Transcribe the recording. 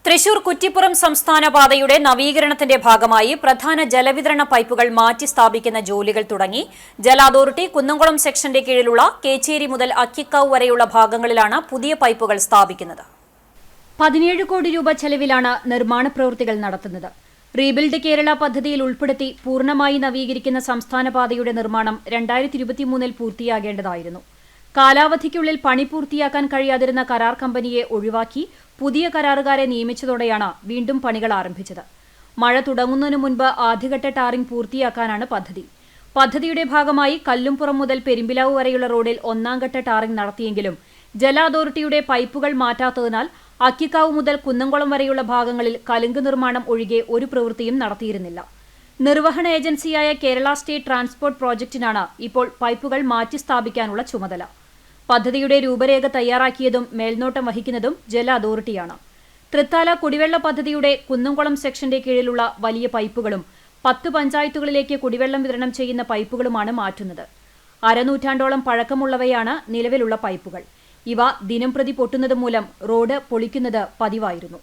തൃശൂർ കുറ്റിപ്പുറം സംസ്ഥാന പാതയുടെ നവീകരണത്തിന്റെ ഭാഗമായി പ്രധാന ജലവിതരണ പൈപ്പുകൾ മാറ്റി സ്ഥാപിക്കുന്ന ജോലികൾ തുടങ്ങി. ജല അതോറിറ്റി കുന്നംകുളം സെക്ഷന്റെ കീഴിലുള്ള കേച്ചേരി മുതൽ അക്കിക്കാവ് വരെയുള്ള ഭാഗങ്ങളിലാണ് പുതിയ പൈപ്പുകൾ സ്ഥാപിക്കുന്നത്. 17 കോടി രൂപ ചെലവിലാണ് നിർമ്മാണ പ്രവൃത്തികൾ നടത്തുന്നത്. റീബിൽഡ് കേരള പദ്ധതിയിൽ ഉൾപ്പെടുത്തി പൂർണ്ണമായി നവീകരിക്കുന്ന സംസ്ഥാന പാതയുടെ നിർമ്മാണം 2023 പൂർത്തിയാകേണ്ടതായിരുന്നു. കാലാവധിക്കുള്ളിൽ പണി പൂർത്തിയാക്കാൻ കഴിയാതിരുന്ന കരാർ കമ്പനിയെ ഒഴിവാക്കി പുതിയ കരാറുകാരെ നിയമിച്ചതോടെയാണ് വീണ്ടും പണികൾ ആരംഭിച്ചത്. മഴ തുടങ്ങുന്നതിനു മുൻപ് ആദ്യഘട്ട ടാറിംഗ് പൂർത്തിയാക്കാനാണ് പദ്ധതി. പദ്ധതിയുടെ ഭാഗമായി കല്ലുംപുറം മുതൽ പെരുമ്പിലാവ് വരെയുള്ള റോഡിൽ ഒന്നാംഘട്ട ടാറിംഗ് നടത്തിയെങ്കിലും ജല അതോറിറ്റിയുടെ പൈപ്പുകൾ മാറ്റാത്തതിനാൽ അക്കിക്കാവ് മുതൽ കുന്നംകുളം വരെയുള്ള ഭാഗങ്ങളിൽ കലുങ്ക് നിർമ്മാണം ഒഴികെ ഒരു പ്രവൃത്തിയും നടത്തിയിരുന്നില്ല. നിർവഹണ ഏജൻസിയായ കേരള സ്റ്റേറ്റ് ട്രാൻസ്പോർട്ട് പ്രോജക്റ്റിനാണ് ഇപ്പോൾ പൈപ്പുകൾ മാറ്റി സ്ഥാപിക്കാനുള്ള ചുമതല. പദ്ധതിയുടെ രൂപരേഖ തയ്യാറാക്കിയതും മേൽനോട്ടം വഹിക്കുന്നതും ജല അതോറിറ്റിയാണ്. തൃത്താല കുടിവെള്ള പദ്ധതിയുടെ കുന്നംകുളം സെക്ഷന്റെ കീഴിലുള്ള വലിയ പൈപ്പുകളും 10 പഞ്ചായത്തുകളിലേക്ക് കുടിവെള്ളം വിതരണം ചെയ്യുന്ന പൈപ്പുകളുമാണ് മാറ്റുന്നത്. അരനൂറ്റാണ്ടോളം പഴക്കമുള്ളവയാണ് നിലവിലുള്ള പൈപ്പുകൾ. ഇവ ദിനംപ്രതി പൊട്ടുന്നത് മൂലം റോഡ് പൊളിക്കുന്നത് പതിവായിരുന്നു.